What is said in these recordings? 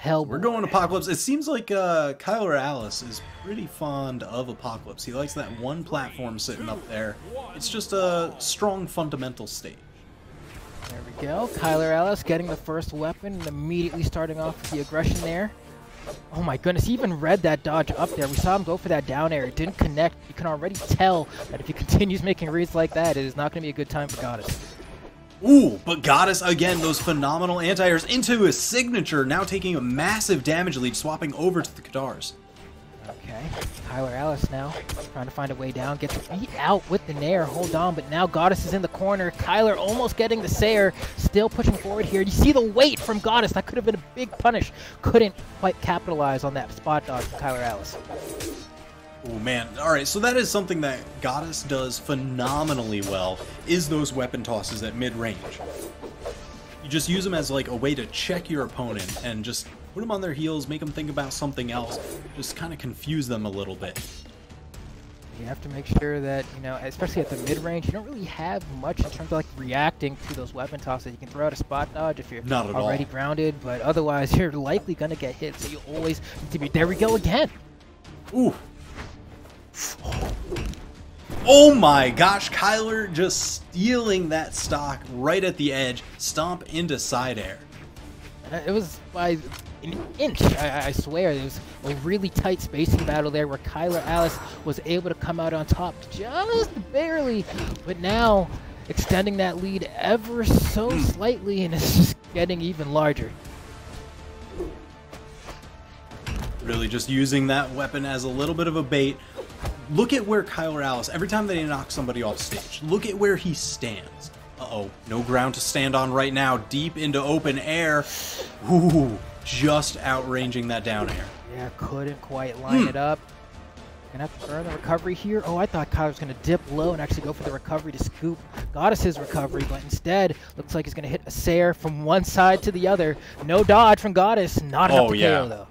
We're going Apocalypse. It seems like Kylar Alice is pretty fond of Apocalypse. He likes that one platform sitting up there. It's just a strong fundamental stage. There we go. Kylar Alice getting the first weapon and immediately starting off with the aggression there. Oh my goodness, he even read that dodge up there. We saw him go for that down air. It didn't connect. You can already tell that if he continues making reads like that, it is not going to be a good time for Goddess. Ooh, but Goddess, again, those phenomenal anti-airs into his signature, now taking a massive damage lead, swapping over to the Kadars. Okay, Kylar Alice now trying to find a way down, gets beat out with the Nair, hold on, but now Goddess is in the corner. Kylar almost getting the Sayer, still pushing forward here. You see the weight from Goddess, that could have been a big punish. Couldn't quite capitalize on that spot dodge from Kylar Alice. Oh man, alright, so that is something that Goddess does phenomenally well, is those weapon tosses at mid-range. You just use them as like a way to check your opponent and just put them on their heels, make them think about something else, just kind of confuse them a little bit. You have to make sure that, you know, especially at the mid-range, you don't really have much in terms of like reacting to those weapon tosses. You can throw out a spot dodge if you're already grounded, but otherwise you're likely going to get hit, so you always need to be... There we go again! Ooh! Oh my gosh, Kylar just stealing that stock right at the edge, stomp into side air. It was by an inch, I swear. It was a really tight spacing battle there where Kylar Alice was able to come out on top just barely, but now extending that lead ever so slightly, and it's just getting even larger. Really just using that weapon as a little bit of a bait. Look at where Kylar Alice, every time that he knocks somebody off stage, look at where he stands. Uh-oh, no ground to stand on right now, deep into open air. Ooh, just outranging that down air. Yeah, couldn't quite line it up. Gonna have to earn the recovery here. Oh, I thought Kylar was gonna dip low and actually go for the recovery to scoop Goddess's recovery, but instead, looks like he's gonna hit a Sayer from one side to the other. No dodge from Goddess, not enough to KO though.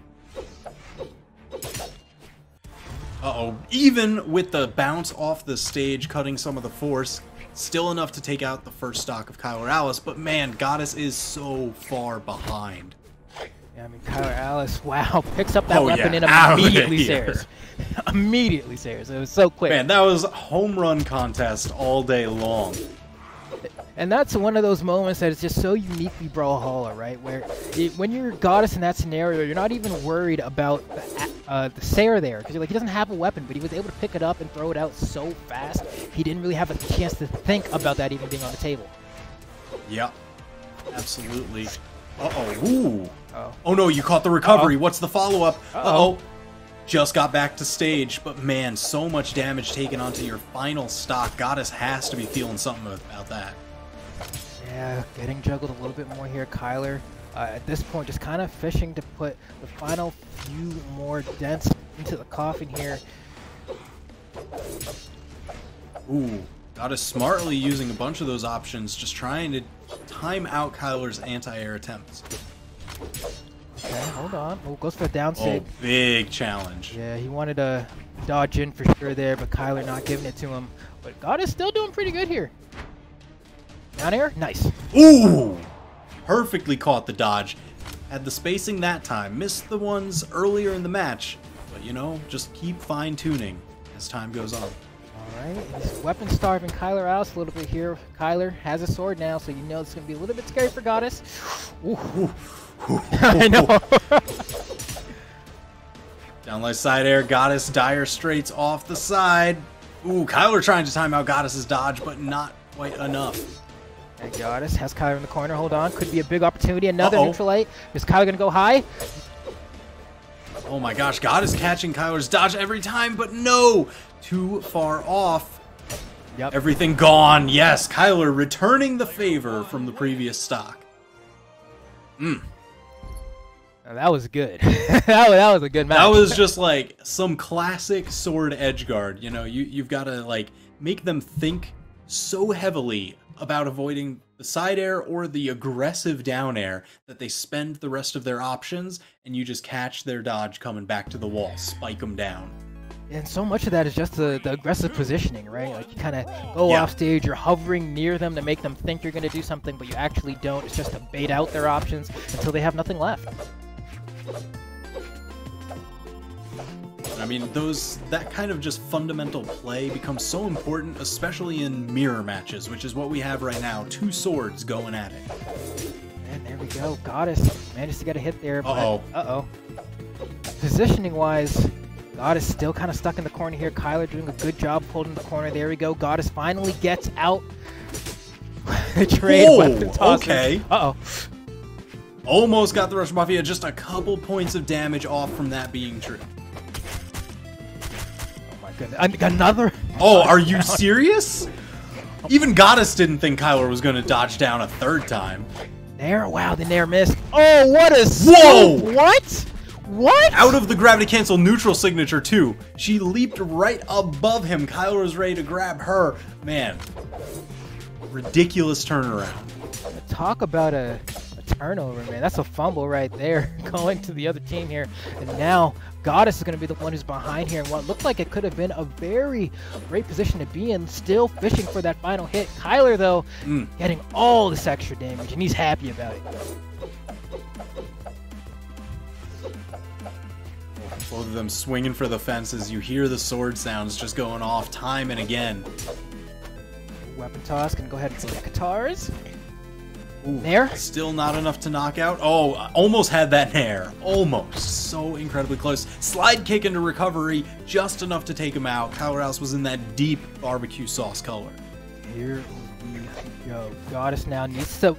Uh-oh, even with the bounce off the stage, cutting some of the force, still enough to take out the first stock of Kylar Alice, but man, Goddess is so far behind. Yeah, I mean, Kylar Alice, wow, picks up that weapon and immediately Sayers. Immediately Sayers. It was so quick. Man, that was home run contest all day long. And that's one of those moments that is just so uniquely Brawlhalla, right? Where when you're Goddess in that scenario, you're not even worried about the Sayer there, because you're like, he doesn't have a weapon, but he was able to pick it up and throw it out so fast, he didn't really have a chance to think about that even being on the table. Yep, absolutely. Uh-oh, ooh. Oh no, you caught the recovery. What's the follow-up? Uh-oh. Just got back to stage, but man, so much damage taken onto your final stock. Goddess has to be feeling something about that. Yeah, getting juggled a little bit more here, Kylar. At this point, just kind of fishing to put the final few more dents into the coffin here. Ooh, Goddess smartly using a bunch of those options, just trying to time out Kylar's anti-air attempts. Okay, hold on. Oh, goes for a down sig. Oh, big challenge. Yeah, he wanted to dodge in for sure there, but Kylar not giving it to him. But Goddess still doing pretty good here. Down air, nice. Ooh! Perfectly caught the dodge. Had the spacing that time. Missed the ones earlier in the match. But, you know, just keep fine-tuning as time goes on. Alright, he's weapon-starving Kylar Alice a little bit here. Kylar has a sword now, so you know it's going to be a little bit scary for Goddess. Ooh. I know. Downlight side air, Goddess dire straits off the side. Ooh, Kylar trying to time out Goddess's dodge, but not quite enough. And Goddess has Kylar in the corner. Hold on. Could be a big opportunity. Another neutral light. Is Kylar going to go high? Oh my gosh. Goddess catching Kylar's dodge every time, but no. Too far off. Yep. Everything gone. Yes, Kylar returning the favor from the previous stock. Now, that was good. that was a good match. That was just like some classic sword edge guard. You know, you've got to like make them think so heavily about avoiding the side air or the aggressive down air that they spend the rest of their options, and you just catch their dodge coming back to the wall, spike them down. And so much of that is just the aggressive positioning, right? Like you kind of go off stage, you're hovering near them to make them think you're going to do something, but you actually don't. It's just to bait out their options until they have nothing left. I mean, that kind of just fundamental play becomes so important, especially in mirror matches, which is what we have right now. Two swords going at it. And there we go. Goddess managed to get a hit there. Uh-oh. Uh-oh. Positioning-wise, Goddess still kind of stuck in the corner here. Kylar doing a good job holding the corner. There we go. Goddess finally gets out. Trade weapon tosser. Okay. Uh-oh. Almost got the Russian Mafia. Just a couple points of damage off from that being true. Another? Oh, are you serious? Even Goddess didn't think Kylar was going to dodge down a third time. Nair? Wow, the Nair missed. Oh, what a... Whoa! What? What? Out of the gravity cancel neutral signature, too. She leaped right above him. Kylar was ready to grab her. Man. Ridiculous turnaround. Talk about a turnover, man. That's a fumble right there going to the other team here. And now Goddess is going to be the one who's behind here. And what looked like it could have been a very great position to be in, still fishing for that final hit. Kylar, though, getting all this extra damage, and he's happy about it. Both of them swinging for the fences. You hear the sword sounds just going off time and again. Weapon toss. Can go ahead and see the guitars. Ooh, Nair? Still not enough to knock out. Oh, almost had that Nair. Almost. So incredibly close. Slide kick into recovery. Just enough to take him out. Kylar was in that deep barbecue sauce color. Here we go. Goddess now needs to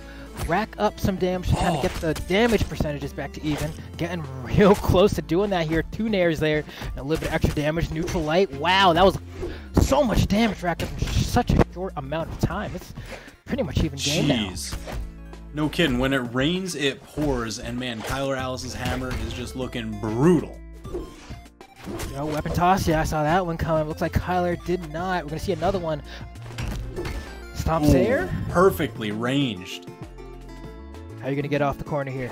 rack up some damage to kind of get the damage percentages back to even. Getting real close to doing that here. 2 Nairs there. And a little bit of extra damage. Neutral light. Wow, that was so much damage racked up in such a short amount of time. It's pretty much even game now. No kidding. When it rains, it pours. And man, Kylar Alice's hammer is just looking brutal. Yo, weapon toss. Yeah, I saw that one coming. Looks like Kylar did not. We're going to see another one. Stomps there. Perfectly ranged. How are you going to get off the corner here?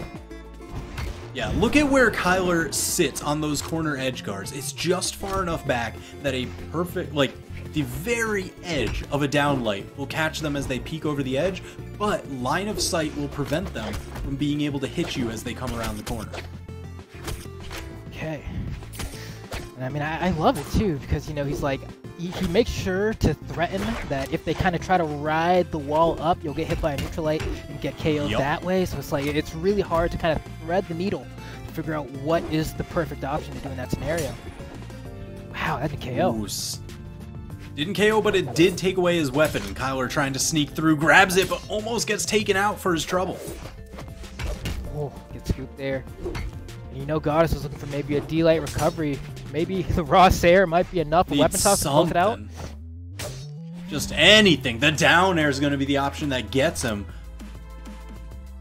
Yeah, look at where Kylar sits on those corner edge guards. It's just far enough back that a perfect, like, the very edge of a downlight will catch them as they peek over the edge, but line of sight will prevent them from being able to hit you as they come around the corner. Okay. And I mean, I love it too, because, you know, he's like, he makes sure to threaten that if they kind of try to ride the wall up, you'll get hit by a neutral light and get KO'd that way. So it's like, it's really hard to kind of thread the needle to figure out what is the perfect option to do in that scenario. Wow, that did KO. Ooh, didn't KO, but it did take away his weapon. Kylar trying to sneak through, grabs it, but almost gets taken out for his trouble. Oh, gets scooped there. And you know Goddess is looking for maybe a D-light recovery. Maybe the raw Sayer might be enough. A weapon toss to close it out. Just anything. The down air is going to be the option that gets him.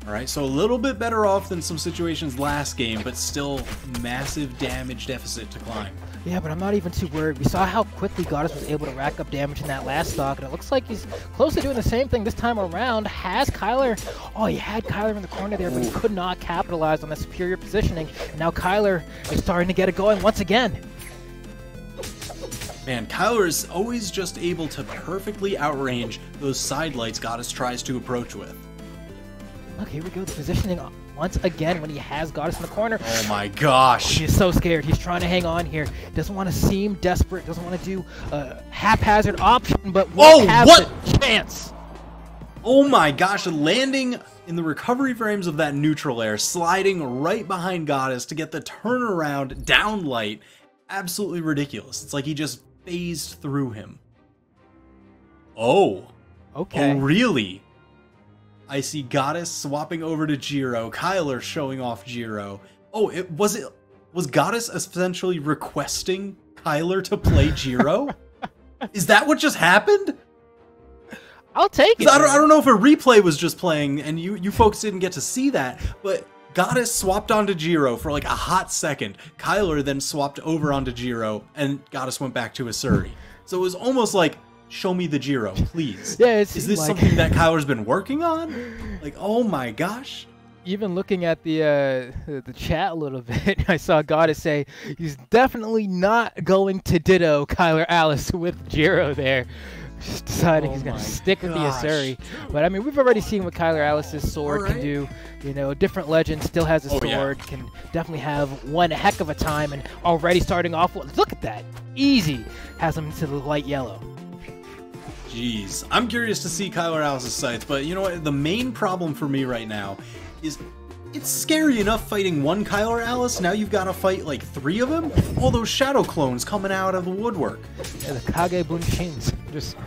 Alright, so a little bit better off than some situations last game, but still massive damage deficit to climb. Yeah, but I'm not even too worried. We saw how quickly Goddess was able to rack up damage in that last stock, and it looks like he's close to doing the same thing this time around. Has Kylar... Oh, he had Kylar in the corner there, but he could not capitalize on the superior positioning. And now Kylar is starting to get it going once again. Man, Kylar is always just able to perfectly outrange those side lights Goddess tries to approach with. Look, here we go. The positioning once again when he has Goddess in the corner. Oh my gosh. He's so scared. He's trying to hang on here. Doesn't want to seem desperate. Doesn't want to do a haphazard option, but won't have the chance. Oh my gosh. Landing in the recovery frames of that neutral air, sliding right behind Goddess to get the turnaround down light. Absolutely ridiculous. It's like he just phased through him. Oh. Okay. Oh, really? I see Goddess swapping over to Jiro. Kylar showing off Jiro. Oh, was Goddess essentially requesting Kylar to play Jiro? Is that what just happened? I'll take it. I don't know if a replay was just playing and you folks didn't get to see that, but Goddess swapped onto Jiro for like a hot second. Kylar then swapped over onto Jiro and Goddess went back to Asuri. So it was almost like, show me the Jiro, please. Yeah, is this like... something that Kylar's been working on? Like, oh my gosh. Even looking at the chat a little bit, I saw Goddess say he's definitely not going to ditto Kylar Alice with Jiro there. Just deciding he's going to stick with the Asuri. But, I mean, we've already seen what Kylar Alice's sword can do. You know, different legend still has a sword, can definitely have one heck of a time, and already starting off with, look at that, easy, has him into the light yellow. Jeez, I'm curious to see Kylar Alice's scythe, but you know what, the main problem for me right now is it's scary enough fighting one Kylar Alice, now you've got to fight like 3 of them? All those shadow clones coming out of the woodwork. Yeah, the Kage Bunshins, just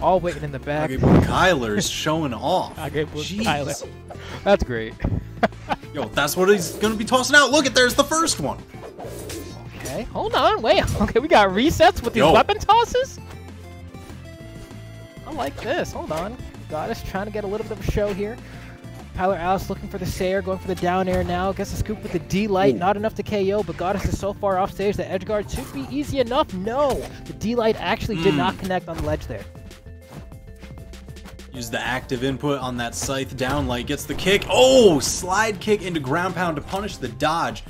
all waiting in the back. Kylar's showing off. Kylar. That's great. Yo, that's what he's gonna be tossing out. Look, there's the first one. Okay, hold on, wait. Okay, we got resets with these weapon tosses? I like this. Hold on. Goddess trying to get a little bit of a show here. Kylar Alice looking for the Sayer, going for the down air now. Gets a scoop with the D-Light. Not enough to KO, but Goddess is so far off stage that edgeguard should be easy enough. No! The D-Light actually did not connect on the ledge there. Use the active input on that scythe. Down light gets the kick. Oh! Slide kick into ground pound to punish the dodge.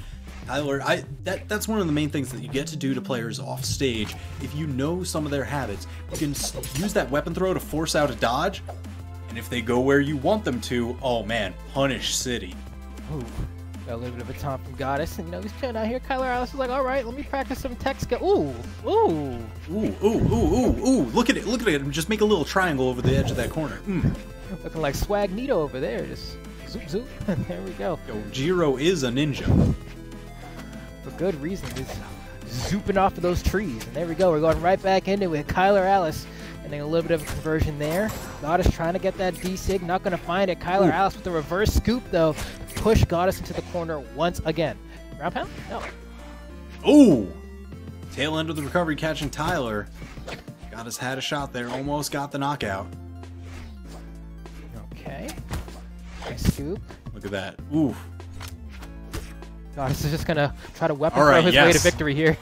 Kylar, that's one of the main things that you get to do to players off stage. If you know some of their habits, you can use that weapon throw to force out a dodge, and if they go where you want them to, oh man, punish city. Ooh, got a little bit of a taunt from Goddess, and you know he's chilling out here. Kylar Alice is like, all right, let me practice some tech skill. Ooh, ooh, ooh, ooh, ooh, ooh, ooh! Look at it, look at it! Just make a little triangle over the edge of that corner. Looking like Swagnito over there. Just zoop, zoop. There we go. Yo, Jiro is a ninja. For good reason. Just zooping off of those trees. And there we go. We're going right back into it with Kylar Alice. And then a little bit of a conversion there. Goddess trying to get that D-Sig. Not going to find it. Kylar Alice with the reverse scoop, though. Push Goddess into the corner once again. Ground pound? No. Ooh! Tail end of the recovery catching Tyler. Goddess had a shot there. Almost got the knockout. Okay. Nice scoop. Look at that. Ooh. Goddess is just going to try to weapon throw his way to victory here.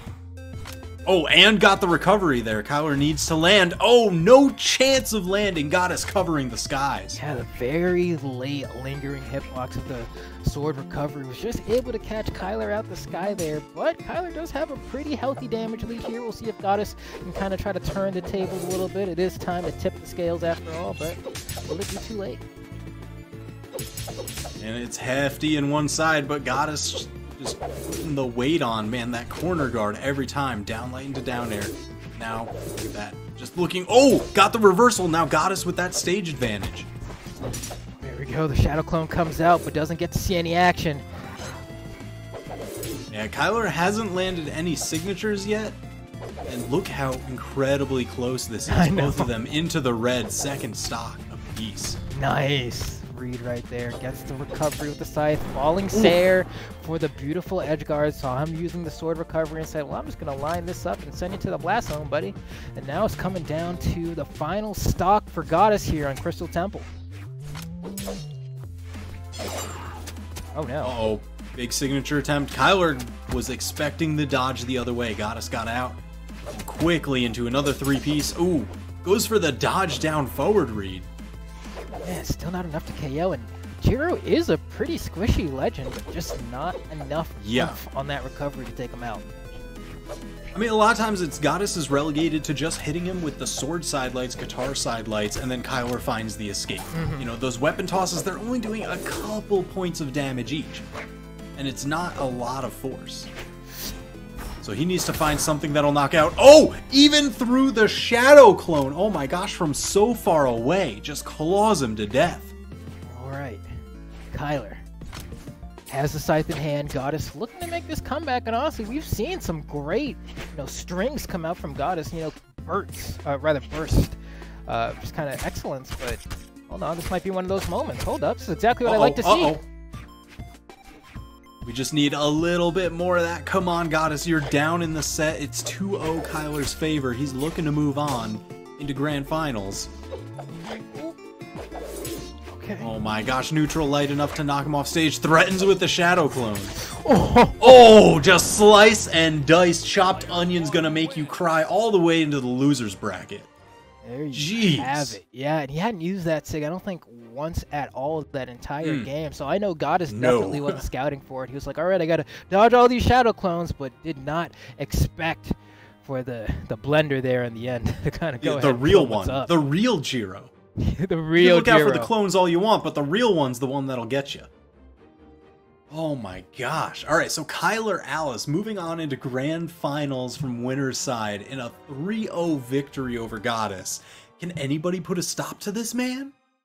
Oh, and got the recovery there. Kylar needs to land. Oh, no chance of landing. Goddess covering the skies. Yeah, the very late lingering hitbox of the sword recovery was just able to catch Kylar out the sky there. But Kylar does have a pretty healthy damage lead here. We'll see if Goddess can kind of try to turn the tables a little bit. It is time to tip the scales after all, but will it be too late? And it's hefty in one side, but Goddess just putting the weight on. Man, that corner guard every time. Down light into down air. Now, look at that. Just looking. Oh, got the reversal. Now Goddess with that stage advantage. There we go. The Shadow Clone comes out, but doesn't get to see any action. Yeah, Kylar hasn't landed any signatures yet. And look how incredibly close this is. Both of them into the red, second stock apiece. Nice. Read right there, gets the recovery with the scythe, falling Sayer for the beautiful edge guard. Saw him using the sword recovery and said, well, I'm just going to line this up and send you to the blast zone, buddy. And now it's coming down to the final stock for Goddess here on Crystal Temple. Oh no. Uh-oh, big signature attempt. Kylar was expecting the dodge the other way. Goddess got out and quickly into another three-piece. Ooh, goes for the dodge down forward read. Yeah, still not enough to KO, and Jiro is a pretty squishy legend, but just not enough on that recovery to take him out. I mean, a lot of times it's Goddess is relegated to just hitting him with the sword side lights, guitar side lights, and then Kylar finds the escape. You know, those weapon tosses, they're only doing a couple points of damage each, and it's not a lot of force. So he needs to find something that'll knock out. Oh, even through the Shadow Clone. Oh my gosh, from so far away. Just claws him to death. All right. Kylar has the scythe in hand. Goddess looking to make this comeback. And honestly, we've seen some great, strings come out from Goddess. Burst. Just kind of excellence. But hold on, this might be one of those moments. Hold up. This is exactly what I like to see. We just need a little bit more of that. Come on, Goddess, you're down in the set. It's 2-0 Kylar's favor. He's looking to move on into grand finals. Okay. Oh my gosh, neutral light enough to knock him off stage. Threatens with the Shadow Clone. Oh, just slice and dice. Chopped onion's gonna make you cry all the way into the loser's bracket. There you have it. Yeah, and he hadn't used that SIG, I don't think, once at all that entire game. So I know Goddess definitely wasn't scouting for it. He was like, all right, I got to dodge all these Shadow Clones, but did not expect for the blender there in the end to kind of go ahead. The and real pull what's one, up. the real Jiro. The You real can look out for the Jiro. clones all you want, but the real one's the one that'll get you. Oh my gosh. All right, so Kylar Alice moving on into grand finals from winner's side in a 3-0 victory over Goddess. Can anybody put a stop to this man?